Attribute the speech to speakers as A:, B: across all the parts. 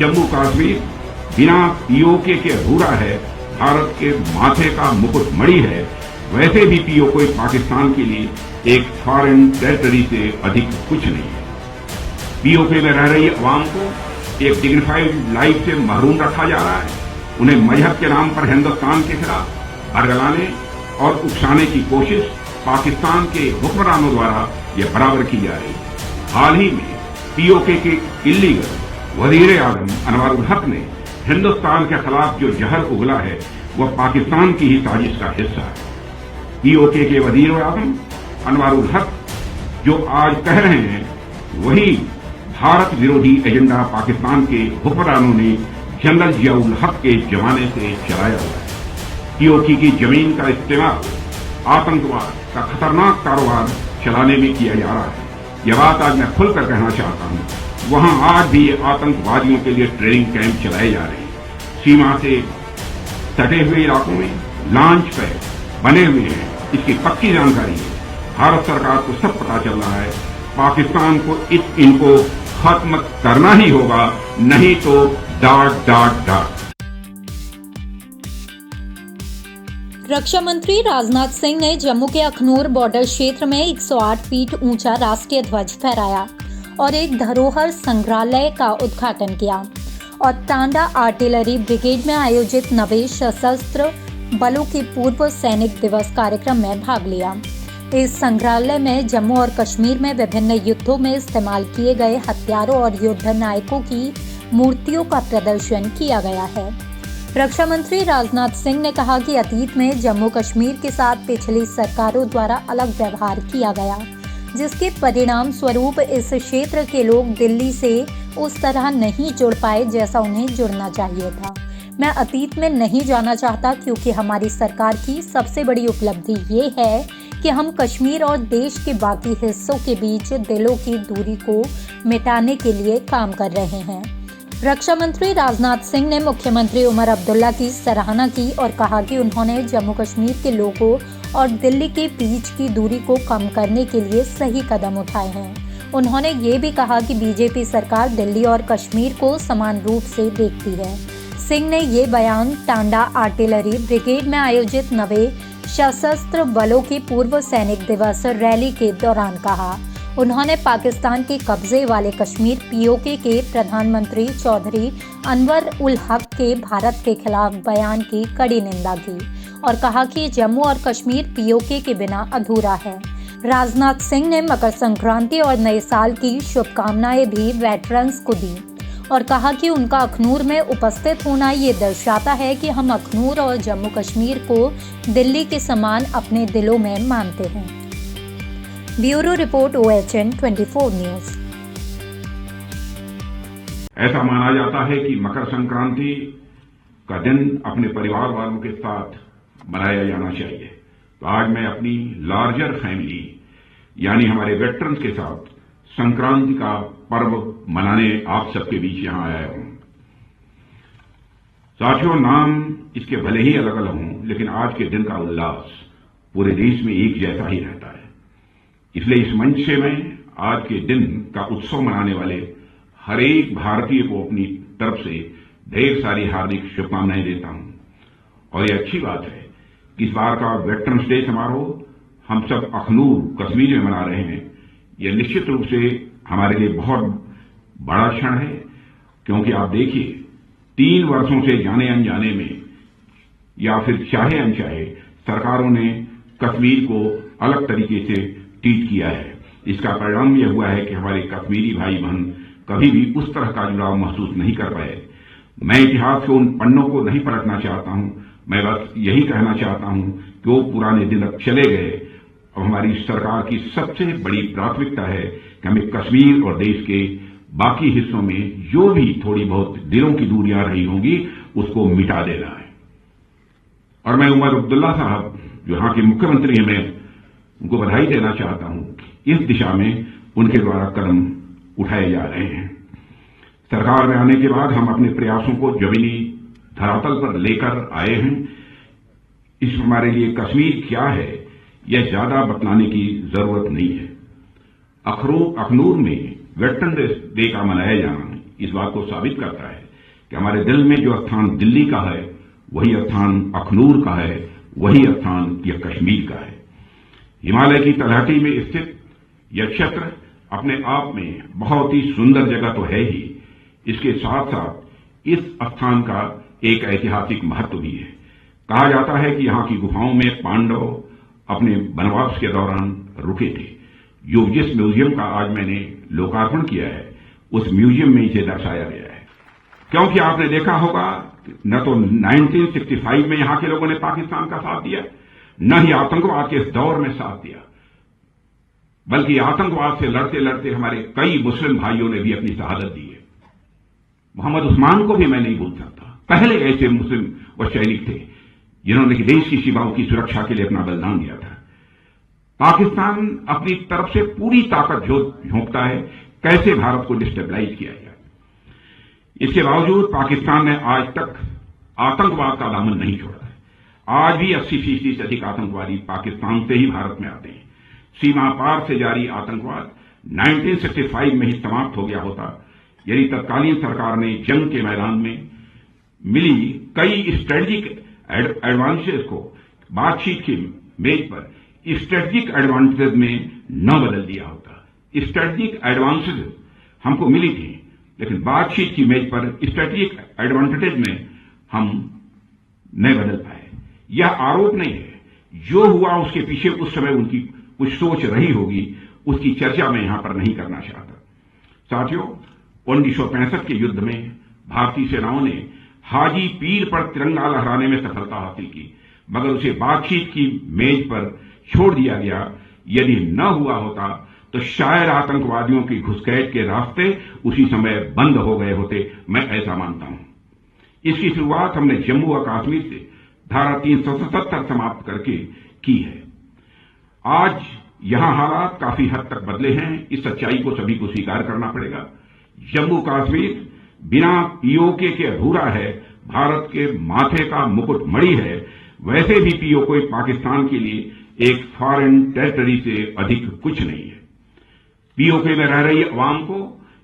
A: जम्मू कश्मीर बिना पीओके के अधूरा है, भारत के माथे का मुकुट मणि है, वैसे भी पीओके पाकिस्तान के लिए एक फॉरेन टेरिटरी से अधिक कुछ नहीं है। पीओके में रह रही अवाम को एक डिग्निफाइड लाइफ से महरूम रखा जा रहा है। उन्हें मजहब के नाम पर हिंदुस्तान के खिलाफ बरगलाने और उकसाने की कोशिश पाकिस्तान के हुक्मरानों द्वारा यह बराबर की जा रही है। हाल ही में पीओके के इल्लीगल वजीर आजम अनवरुल हक ने हिंदुस्तान के खिलाफ जो जहर उगला है वह पाकिस्तान की ही साजिश का हिस्सा है। पीओके के वजीर आजम अनवरुल हक जो आज कह रहे हैं वही भारत विरोधी एजेंडा पाकिस्तान के हुक्मरानों ने जनरल जियाउल हक के जमाने से चलाया हुआ है। पीओके की जमीन का इस्तेमाल आतंकवाद का खतरनाक कारोबार चलाने में किया जा रहा है। यह बात आज मैं खुलकर कहना चाहता हूं। वहां आज भी आतंकवादियों के लिए ट्रेनिंग कैंप चलाए जा रहे हैं। सीमा से सटे हुए इलाकों में लॉन्च पैड बने हुए हैं, इसकी पक्की जानकारी है। भारत सरकार को सब पता चल रहा है। पाकिस्तान को इनको खत्म करना ही होगा, नहीं तो डाट डाट डाट।
B: रक्षा मंत्री राजनाथ सिंह ने जम्मू के अखनूर बॉर्डर क्षेत्र में 108 फीट ऊंचा राष्ट्रीय ध्वज फहराया और एक धरोहर संग्रहालय का उद्घाटन किया और टांडा आर्टिलरी ब्रिगेड में आयोजित 90 सशस्त्र बलों के पूर्व सैनिक दिवस कार्यक्रम में भाग लिया। इस संग्रहालय में जम्मू और कश्मीर में विभिन्न युद्धों में इस्तेमाल किए गए हथियारों और युद्ध नायकों की मूर्तियों का प्रदर्शन किया गया है। रक्षा मंत्री राजनाथ सिंह ने कहा कि अतीत में जम्मू कश्मीर के साथ पिछली सरकारों द्वारा अलग व्यवहार किया गया, जिसके परिणाम स्वरूप इस क्षेत्र के लोग दिल्ली से उस तरह नहीं जुड़ पाए जैसा उन्हें जुड़ना चाहिए था। मैं अतीत में नहीं जाना चाहता क्योंकि हमारी सरकार की सबसे बड़ी उपलब्धि ये है कि हम कश्मीर और देश के बाकी हिस्सों के बीच दिलों की दूरी को मिटाने के लिए काम कर रहे हैं। रक्षा मंत्री राजनाथ सिंह ने मुख्यमंत्री उमर अब्दुल्ला की सराहना की और कहा कि उन्होंने जम्मू कश्मीर के लोगों और दिल्ली के बीच की दूरी को कम करने के लिए सही कदम उठाए हैं। उन्होंने ये भी कहा कि बीजेपी सरकार दिल्ली और कश्मीर को समान रूप से देखती है। सिंह ने ये बयान टांडा आर्टिलरी ब्रिगेड में आयोजित 90 सशस्त्र बलों के पूर्व सैनिक दिवस रैली के दौरान कहा। उन्होंने पाकिस्तान के कब्जे वाले कश्मीर पीओके के प्रधानमंत्री चौधरी अनवर उल हक के भारत के खिलाफ बयान की कड़ी निंदा की और कहा कि जम्मू और कश्मीर पीओके के बिना अधूरा है। राजनाथ सिंह ने मकर संक्रांति और नए साल की शुभकामनाएं भी वेटरन्स को दी और कहा कि उनका अखनूर में उपस्थित होना ये दर्शाता है कि हम अखनूर और जम्मू कश्मीर को दिल्ली के समान अपने दिलों में मानते हैं। Bureau report OHN 24 news.
A: ऐसा माना जाता है कि मकर संक्रांति का दिन अपने परिवार वालों के साथ मनाया जाना चाहिए। तो आज मैं अपनी लार्जर फैमिली यानी हमारे वेटरन्स के साथ संक्रांति का पर्व मनाने आप सबके बीच यहां आया हूं। साथियों, नाम इसके भले ही अलग अलग हों, लेकिन आज के दिन का उल्लास पूरे देश में एक जैसा ही रहता है। इसलिए इस मंच से मैं आज के दिन का उत्सव मनाने वाले हर एक भारतीय को अपनी तरफ से ढेर सारी हार्दिक शुभकामनाएं देता हूं। और ये अच्छी बात है कि इस बार का वेटरन्स डे समारोह हम सब अखनूर कश्मीर में मना रहे हैं। यह निश्चित रूप से हमारे लिए बहुत बड़ा क्षण है, क्योंकि आप देखिए 3 वर्षों से जाने अनजाने में या फिर चाहे अनचाहे सरकारों ने कश्मीर को अलग तरीके से ट्रीट किया है। इसका परिणाम यह हुआ है कि हमारे कश्मीरी भाई बहन कभी भी उस तरह का जुड़ाव महसूस नहीं कर पाए। मैं इतिहास के उन पन्नों को नहीं पलटना चाहता हूं, मैं बस यही कहना चाहता हूं कि वो पुराने दिन अब चले गए। अब हमारी सरकार की सबसे बड़ी प्राथमिकता है कि हमें कश्मीर और देश के बाकी हिस्सों में जो भी थोड़ी बहुत दिलों की दूरियां रही होंगी उसको मिटा देना है। और मैं उमर अब्दुल्ला साहब जो यहां के मुख्यमंत्री हैं, मैं उनको बधाई देना चाहता हूं। इस दिशा में उनके द्वारा कदम उठाए जा रहे हैं। सरकार में आने के बाद हम अपने प्रयासों को जमीनी धरातल पर लेकर आए हैं। इस हमारे लिए कश्मीर क्या है यह ज्यादा बतलाने की जरूरत नहीं है। अखनूर में वेटरन डे का मनाया जाना इस बात को साबित करता है कि हमारे दिल में जो स्थान दिल्ली का है, वही स्थान अखनूर का है, वही स्थान यह कश्मीर का है। हिमालय की तलहटी में स्थित यह क्षेत्र अपने आप में बहुत ही सुंदर जगह तो है ही, इसके साथ साथ इस स्थान का एक ऐतिहासिक महत्व भी है। कहा जाता है कि यहां की गुफाओं में पांडव अपने वनवास के दौरान रुके थे। जो जिस म्यूजियम का आज मैंने लोकार्पण किया है, उस म्यूजियम में इसे दर्शाया गया है। क्योंकि आपने देखा होगा न तो 1965 में यहां के लोगों ने पाकिस्तान का साथ दिया, न ही आतंकवाद के इस दौर में साथ दिया, बल्कि आतंकवाद से लड़ते लड़ते हमारे कई मुस्लिम भाइयों ने भी अपनी शहादत दी है। मोहम्मद उस्मान को भी मैं नहीं भूल सकता। पहले ऐसे मुस्लिम व सैनिक थे जिन्होंने देश की सीमाओं की सुरक्षा के लिए अपना बलिदान दिया था। पाकिस्तान अपनी तरफ से पूरी ताकत झोंकता है कैसे भारत को डिस्टेबलाइज किया जाए। इसके बावजूद पाकिस्तान ने आज तक आतंकवाद का दामन नहीं छोड़ा है। आज भी 80% से अधिक आतंकवादी पाकिस्तान से ही भारत में आते हैं। सीमा पार से जारी आतंकवाद 1965 में ही समाप्त हो गया होता यदि तत्कालीन सरकार ने जंग के मैदान में मिली कई स्ट्रेटेजिक एडवांटेज को बातचीत की मेज पर स्ट्रेटेजिक एडवांटेज में न बदल दिया होता। स्ट्रेटेजिक एडवांटेज हमको मिली थी, लेकिन बातचीत की मेज पर स्ट्रेटेजिक एडवांटेज में हम नहीं बदल पाए। यह आरोप नहीं है, जो हुआ उसके पीछे उस समय उनकी कुछ सोच रही होगी, उसकी चर्चा मैं यहां पर नहीं करना चाहता। साथियों, 1965 के युद्ध में भारतीय सेनाओं ने हाजी पीर पर तिरंगा लहराने में सफलता हासिल की, मगर उसे बातचीत की मेज पर छोड़ दिया गया। यदि न हुआ होता तो शायद आतंकवादियों की घुसपैठ के रास्ते उसी समय बंद हो गए होते, मैं ऐसा मानता हूं। इसकी शुरुआत हमने जम्मू और कश्मीर से धारा 377 समाप्त करके की है। आज यहां हालात काफी हद तक बदले हैं, इस सच्चाई को सभी को स्वीकार करना पड़ेगा। जम्मू कश्मीर बिना पीओके के अधूरा है, भारत के माथे का मुकुट मणि है। वैसे भी पीओके पाकिस्तान के लिए एक फॉरेन टेरिटरी से अधिक कुछ नहीं है। पीओके में रह रही अवाम को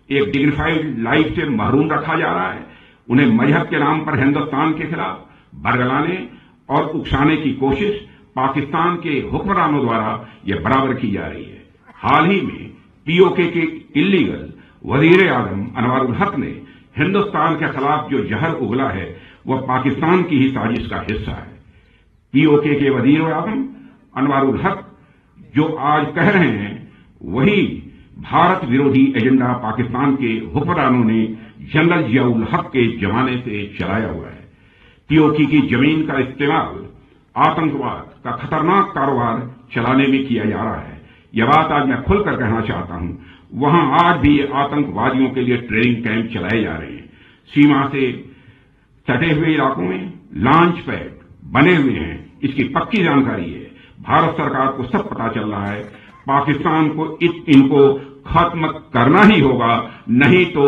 A: एक डिग्निफाइड लाइफ से महरूम रखा जा रहा है। उन्हें मजहब के नाम पर हिंदुस्तान के खिलाफ बरगलाने और उकसाने की कोशिश पाकिस्तान के हुक्मरानों द्वारा यह बराबर की जा रही है। हाल ही में पीओके के इल्लीगल वजीर आजम अनवारुल हक ने हिंदुस्तान के खिलाफ जो जहर उगला है, वह पाकिस्तान की ही साजिश का हिस्सा है। पीओके के वजीर आजम अनवारुल हक जो आज कह रहे हैं, वही भारत विरोधी एजेंडा पाकिस्तान के हुक्मरानों ने जनरल जियाउल हक के जमाने से चलाया हुआ है। पीओके की जमीन का इस्तेमाल आतंकवाद का खतरनाक कारोबार चलाने में किया जा रहा है। यह बात आज मैं खुलकर कहना चाहता हूं। वहां आज भी आतंकवादियों के लिए ट्रेनिंग कैंप चलाए जा रहे हैं। सीमा से सटे हुए इलाकों में लॉन्च पैड बने हुए हैं, इसकी पक्की जानकारी है। भारत सरकार को सब पता चल रहा है। पाकिस्तान को इनको खत्म करना ही होगा, नहीं तो ...